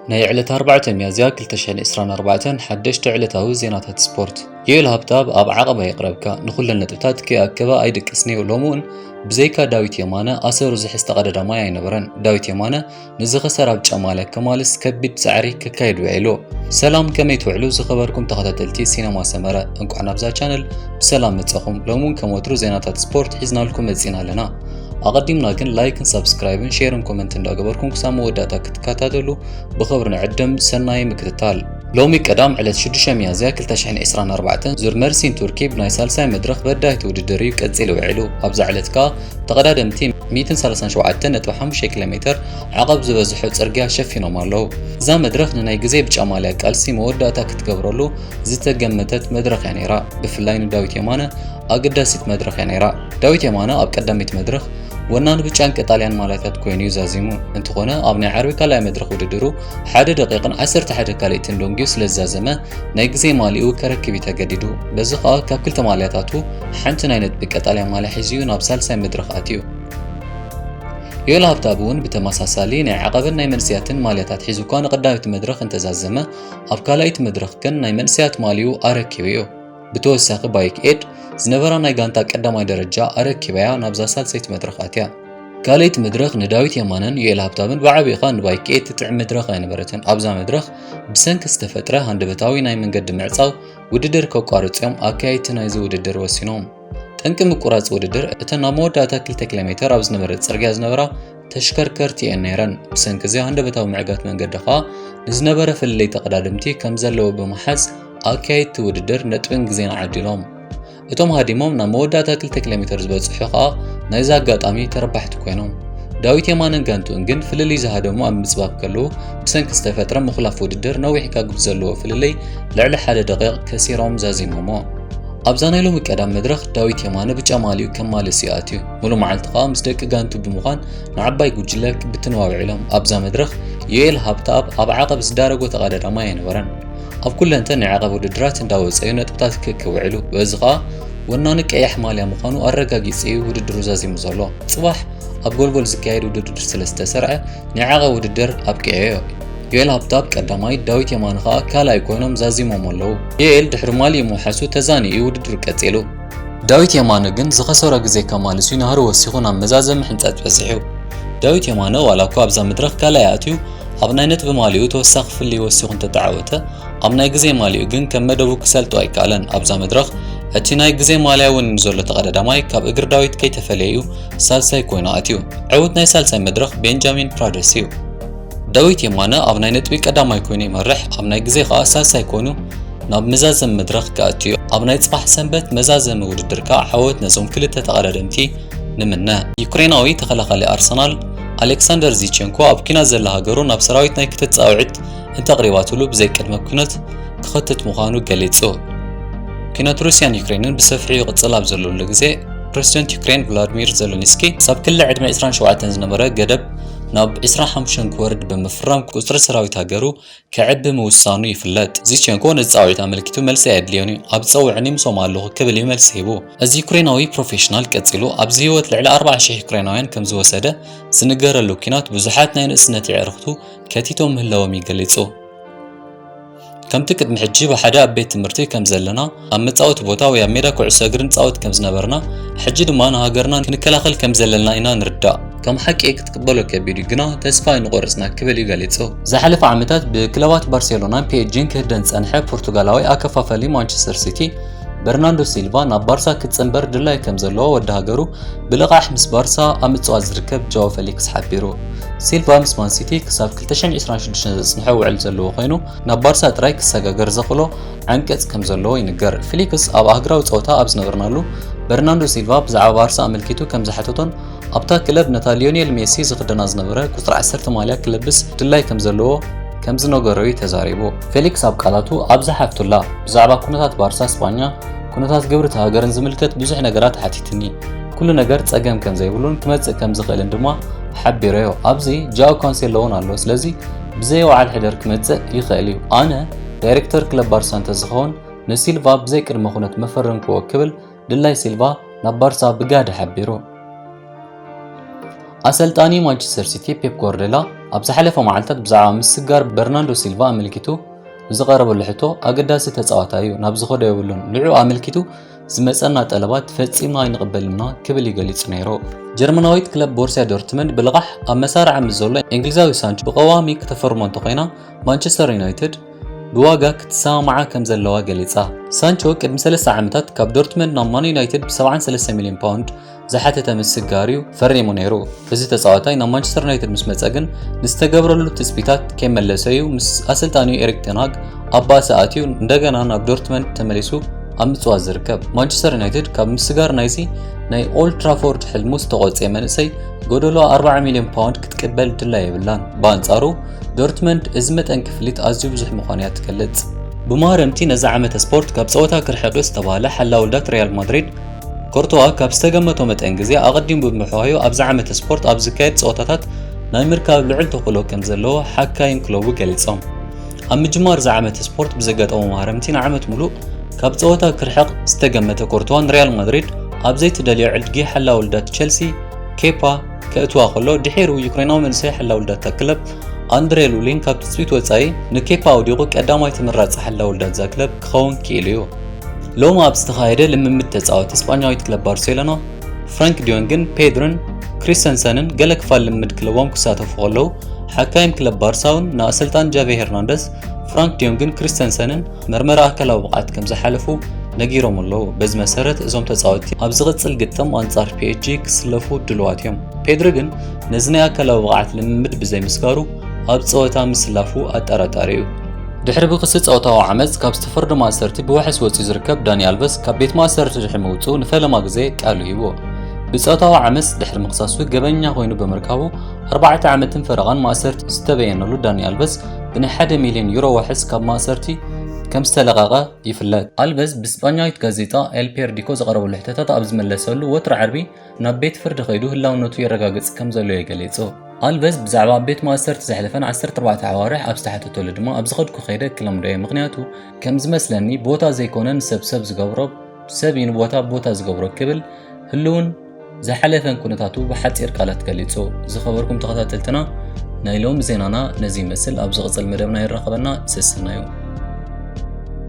ناي علت 4 ميازيا كلتشان إسران 4 حدشت علتاو زينات سبورت يل هابتاب أب عقبة يقربك نخل النتبتات كي أكبا أيدك إسني ولومون بزيكا داويت يمانا أسر زحست قدر ما ينبرن داويت يمانا نزغ سراب جمالك كمالس كبد سعري ككايد وعلو سلام كما يتوعلو زخبركم تخطتلتي سينما سمرة انكو عنا بزا channel بسلام متصخم لومون كموترو زينات سبورت حزنا لكم مزينا لنا أقدمنا كن لايك سبسكرايب شير كومنت داغبركم كسامو وداتا كتكاتاتلو بخبرنا عدم سناي مكتتال لومي قدام على 6 ميازيا 2024 زور مرسين تركي بناي سالساي مدرخ بدايت وددري قصيل وعلو ابز علتكا تقدادمتي 137.5 كيلومتر عقب زبزحو صرغيا شفينو مالو زا مدرخ ناي غزي بچاماليا قالسي موداتا كتغبرلو زتجمتت مدرخ يانيرا بفلاين داويت يمانه أقداسيت مدرخ يانيرا داويت يمانه اب قداميت مدرخ ونان بچان كطاليان مالاتات كوينيو زازيمو انتخونه ابني عربي كلا مدرخ وددرو 1 دقيقه 11 كاليتن لونغيو سلازازمه ناي غزي ماليو كركبي تجديدو بزخا كابكل تمالياتاتو حنت ناينت بكطاليان مال حزيو نابسال ساي مدرخ اتيو يلا هبتابون بتماساسالي ناي عقبن ناي منسياتن مالياتات حيزو كان قدامت مدرخ انتزازمه اب كالايت مدرخ كن ناي منسيات ماليو اركيبيو بتوسخ بايك ايد زنبرا ناي غانتا قداماي درجه اركيبيا نابزا سالسيت مدرخ اتيا كاليت مدرخ نداويت يمانن يلا هبتابن بعبي خان بايك ايد تطع مدرخ ينبرتن ابزا مدرخ بسنك استفتره هندبتاوي ناي منقد معصاو وددر كوقارصيوم اكايت ناي زو وددر وسينوم تنك مقراص وددر اتنا موداتا 2 كيلومتر ابز نبرت صرغيا زنبرا تشكركرتي انيرن بسنك زي هندبتاو معقات منقدخا نزنبره في اللي تقدادمتي كم زلو بمحز اكايت وددر نطبن غزينا عديلوم اتوم هاديموم نا موداتا 2 كيلومتر زبصحخا نايزا غاطامي تربحت كوينوم داويت يمانن غانتون ግን ፍልልይ ዝሃደሙ ኣብ ምጽባብ ከለዉ ብሰንኪ ዝተፈጥረ ምኽላፍ ውድድር ነዊሕ ካግብ ዘለዎ ፍልልይ ልዕሊ 1 ደቂቕ ከሲሮም ዛዚሞሞ ኣብዛናይሎ ምቀዳም መድረኽ ዳዊት የማነ ብጫማሊዩ ከማለስ ይኣትዩ ሙሉ መዓልትኻ ምስ ደቂ ጋንቱ ብምዃን ንዓባይ ጉጅለክ ብትንዋውዒሎም ኣብዛ መድረኽ የኤል ሃብታብ ኣብ ዓቐብ ዝዳረጎ ተቐዳዳማ የነበረን ኣብ ኩለንተ ናይ ዓቐብ ውድድራት እንዳወፀዩ ነጥብታት ክክውዕሉ በዝኻ ወናን ቀያሕ ማልያ ምዃኑ ኣረጋጊጽዩ ውድድሩ ዛዚሙ ዘሎ ጽባሕ ኣብ ጎልጎል ዝካየድ ውድድር ሰለስተ ሰርዐ ናይ ዓቐብ ውድድር ኣብ ቀያዮ የኤል ሃብታብ ቀዳማይ ዳዊት የማንኻ ካልኣይ ኮይኖም ዛዚሞም ኣለዉ የኤል ድሕሪ ማልዩ ምውሓሱ ተዛኒኡ ውድድር ቀጺሉ ዳዊት የማነ ግን ዝኸሰረ ግዜ ከማልሱ ናህሩ ወሲኹ ናብ መዛዘም ሕንጸት በፂሑ ዳዊት የማነ ዋላኳ ኣብዛ መድረኽ ካልኣይ ኣትዩ ኣብ ናይነት ብማልዩ ተወሳኺ ፍልይ ወሲኹ እንተተዓወተ ኣብ ናይ ግዜ ማልዩ ግን ከም መደቡ ክሰልጡ ኣይከኣለን ኣብዛ መድረኽ እቲ ናይ ግዜ ማልያ እውን ዘሎ ተቐዳዳማይ ካብ እግር ዳዊት ከይተፈለዩ ሳልሳይ ኮይኑ ኣትዩ ዕውት ናይ ሳልሳይ መድረኽ ቤንጃሚን ፕራደስ እዩ ዳዊት የማነ ኣብ ናይ ነጥቢ ቀዳማይ ኮይኑ ይመርሕ ኣብ ናይ ግዜ ከዓ ሳልሳይ ኮይኑ ናብ መዛዘም መድረኽ ከኣትዩ ኣብ ናይ ጽባሕ ሰንበት መዛዘም ውድድር ከዓ ዓወት ነዞም ክልተ ተቐዳደምቲ ንምነ ዩክሬናዊ ተኸላኻሊ ኣርሰናል ኣሌክሳንደር ዚቼንኮ ኣብ ኩናት ዘላ ሃገሩ ናብ ሰራዊት ናይ ክትጻውዕት እንተቕሪባትሉ ብዘይ ቅድመ ኩናት ክኸትት ምዃኑ ገሊጹ ኩናት ሩስያን ዩክሬንን ብሰፊሑ ይቕጽል ኣብ ዘለሉ ግዜ ፕሬዚደንት ዩክሬን ቭላድሚር ዘለንስኪ ሳብ ክልል ዕድመ 27 ዝነበረ ገደብ ናብ 25 ክወርድ ብምፍራም ቁጽሪ ሰራዊት ሃገሩ ከዕቢ ምውሳኑ ይፍለጥ ዚቼንኮ ንጻውዒት ኣመልኪቱ መልሲ የድልዮኒ ኣብ ጸውዕኒ ምሶም ኣለኹ ክብል መልሲ ሂቡ እዚ ዩክሬናዊ ፕሮፌሽናል ቀጺሉ ኣብዚ ህይወት ልዕሊ 40,000 ዩክሬናውያን ከም ዝወሰደ ዝንገረሉ ኩናት ብዙሓት ናይ ንእስነት ይዕርኽቱ ከቲቶም ምህላዎም ይገሊጹ ከምቲ ቅድሚ ሕጂ ብሓደ ኣብ ቤት ትምህርቲ ከም ዘለና ኣብ መጻወቲ ቦታ ወይ ኣብ ሜዳ ኩዕሶ እግሪ ንጻወት ከም ዝነበርና ሕጂ ድማ ንሃገርና ክንከላኸል ከም ዘለና ኢና ንርዳእ ከም ሓቂ ክትቅበሎ ከቢዱ ግና ተስፋ ይንቆርጽና ክብል ይገሊጹ ዝሓለፈ ዓመታት ብክለባት ባርሴሎናን ፒኤስጂን ክህደን ጸንሐ ፖርቱጋላዊ ኣከፋፋሊ ማንቸስተር ሲቲ በርናንዶ ሲልቫ ናብ ባርሳ ክትጽንበር ድላይ ከም ዘለዎ ወዲ ሃገሩ ብልቓሕ ምስ ባርሳ ኣብ ምጽዋት ዝርከብ ጃዋ ፌሊክስ ሓቢሩ ሲልቫ ምስ ማን ሲቲ ክሳብ 2026 ዝጽንሐ ውዕል ዘለዎ ኮይኑ ናብ ባርሳ ጥራይ ክሰጋገር ዘኽእሎ ዓንቀጽ ከም ዘለዎ ይንገር ፌሊክስ ኣብ ኣህግራዊ ጸወታ ኣብ ዝነበርናሉ በርናንዶ ሲልቫ ብዛዕባ ባርሳ ኣመልኪቱ ከም ዝሓተቶን ኣብታ ክለብ ነታ ሊዮኔል ሜሲ ዝኽደና ዝነበረ ቁጽሪ 10 ማልያ ክለብስ ድላይ ከም ዘለዎ ከም ዝነገረዩ ተዛሪቡ ፌሊክስ ኣብ ቃላቱ ኣብ ዝሓፍቱላ ብዛዕባ ኩነታት ባርሳ ስፓኛ ኩነታት ግብሪ ሃገርን ዝምልከት ብዙሕ ነገራት ሓቲትኒ ኩሉ ነገር ጸገም ከም ዘይብሉን ክመጽእ ከም ዝኽእልን ድማ ሓቢረዮ ኣብዚ ጃኦ ካንሴሎ እውን ኣሎ ስለዚ ብዘይ ወዓል ሕደር ክመጽእ ይኽእል እዩ ኣነ ዳይሬክተር ክለብ ባርሳ እንተዝኸውን ንሲልቫ ብዘይ ቅድመ ኩነት መፈረም ክወክብል ድላይ ሲልቫ ናብ ባርሳ ብጋደ ሓቢሩ ኣሰልጣኒ ማንቸስተር ሲቲ ፔፕ ጓርዲዮላ ኣብ ዝሓለፈ መዓልታት ብዛዕባ ምስጋር በርናንዶ ሲልቫ ኣመልኪቱ ዝቐረበሉ ሕቶ ኣገዳሲ ተጻዋታ እዩ ናብ ዝኸደ የብሉን ልዑ ኣመልኪቱ ዝመፀና ጠለባት ፈጺምና ኣይንቕበልና ክብል ይገሊጹ ነይሩ። ጀርመናዊት ክለብ ቦርሲያ ዶርትመንድ ብልቓሕ ኣብ መሳርዓ ምስ ዘሎ እንግሊዛዊ ሳንቾ ብቐዋሚ ከተፈርሞ እንተኾይና ማንቸስተር ዩናይትድ ብዋጋ ክትሰማምዓ ከም ዘለዋ ገሊጻ። ሳንቾ ቅድሚ 3 ዓመታት ካብ ዶርትመንድ ናብ ማን ዩናይትድ ብ73 ሚልዮን ፓውንድ ዝሓተተ ምስጋር እዩ ፈሪሙ ነይሩ። እዚ ተጻዋታይ ናብ ማንቸስተር ዩናይትድ ምስ መጸ ግን ንዝተገብረሉ ትጽቢታት ከይመለሰ እዩ ምስ ኣሰልጣኒኡ ኤሪክ ቴን ሃግ ኣብ ባእሲ ኣትዩ እንደገና ናብ ዶርትመንድ ተመሊሱ ኣብ ምጽዋት ዝርከብ። ማንቸስተር ዩናይትድ ካብ ምስጋር ናይዚ ናይ ኦልድ ትራፎርድ ሕልሙ ዝተቆጽየ መንእሰይ ጎደሎ 40 ሚልዮን ፓውንድ ክትቅበል ድላይ የብላን። በኣንጻሩ ዶርትመንድ እዚ መጠን ክፍሊት ኣዝዩ ብዙሕ ምዃኑ እያ ትገልጽ። ብማረምቲ ነዚ ዓመተ ስፖርት ካብ ፀወታ ክርሕቕ ዝተባሃለ ሓላዊ ውልዳት ሪያል ማድሪድ ኮርቶዋ ካብ ዝተገመቶ መጠን ግዜ ኣቐዲሙ ብምሕዋዩ ኣብዚ ዓመተ ስፖርት ኣብ ዝካየድ ፀወታታት ናይ ምርካብ ልዑል ተኽእሎ ከም ዘለዎ ሓካይን ክለቡ ገሊፆም። ኣብ ምጅማር እዚ ዓመተ ስፖርት ብዘጋጠሙ ማረምቲ ንዓመት ሙሉእ ካብ ፀወታ ክርሕቕ ዝተገመተ ኮርቶዋን ሪያል ማድሪድ ኣብ ዘይተደልዮ ዕድጊ ሓላዊ ውልዳት ቸልሲ ኬፓ ከእትዋ ከሎ ድሒሩ ዩክሬናዊ መንእሰይ ሓላዊ ውልዳት ክለብ ኣንድሬ ሉሊን ካብ ትጽቢት ወጻኢ ንኬፓ ኣውዲቑ ቀዳማይ ተመራጺ ሓላዊ ውልዳት ዛ ክለብ ክኸውን ክኢሉ እዩ። ሎሚ ኣብ ዝተኻየደ ልምምድ ተጻወቲ እስጳኛዊት ክለብ ባርሴሎና ፍራንክ ዲዮንግን ፔድሮን ክሪስተንሰንን ገለ ክፋል ልምምድ ክለቦም ክሳተፉ ከለዉ ሓካይም ክለብ ባርሳውን ንኣሰልጣን ጃቪ ሄርናንደስ ፍራንክ ዲዮንግን ክሪስተንሰንን መርመራ ኣካላዊ ብቕዓት ከም ዝሓለፉ ነጊሮም ኣለዉ። በዚ መሰረት እዞም ተጻወቲ ኣብ ዝቕጽል ግጥም ኣንጻር ፒኤስጂ ክስለፉ ድልዋት እዮም። ፔድሮ ግን ነዚ ናይ ኣካላዊ ብቕዓት ልምምድ ብዘይምስጋሩ ኣብ ፀወታ ምስላፉ ኣጠራጣሪ እዩ። ድሕሪ ብክሲ ፀወታዊ ዓመፅ ካብ ዝተፈረደ ማእሰርቲ ብዋሕስ ወፂኡ ዝርከብ ዳኒ ኣልቨስ ካብ ቤት ማእሰርቲ ድሕሪ ምውፅኡ ንፈለማ ግዜ ቃሉ ሂቦ። ብፀወታዊ ዓመፅ ድሕሪ ምክሳሱ ገበኛ ኮይኑ ብምርካቡ 4 ዓመትን ፈረቓን ማእሰርቲ ዝተበየነሉ ዳኒ ኣልቨስ ብናይ 1 ሚልዮን ዩሮ ዋሕስ ካብ ማእሰርቲ ከም ዝተለቐቐ ይፍለጥ። ኣልቨስ ብስጳኛዊት ጋዜጣ ኤል ፔርዲኮ ዝቐረበሉ ሕቶታት ኣብ ዝመለሰሉ ወትሪ ዓርቢ ናብ ቤት ፍርዲ ከይዱ ህላውነቱ የረጋግጽ ከም ዘሎ የገሊጹ። ኣልቨስ ብዛዕባ ቤት ማእሰርቲ ዘሕለፈን 14 ኣዋርሕ ኣብ ዝተሓተተሉ ድማ ኣብ ዝኸድኩ ከይደ ክለምዶ እየ ምክንያቱ ከም ዝመስለኒ ቦታ ዘይኮነን ሰብ ዝገብሮ ሰብ ይን ቦታ ዝገብሮ ክብል ህልውን ዝሓለፈን ኩነታቱ ብሓፂር ቃላት ገሊጹ። ዝኸበርኩም ተኸታተልትና ናይ ሎሚ ዜናና ነዚ ይመስል። ኣብ ዝቕጽል መደብና ይራኸበና። ስስና እዩ።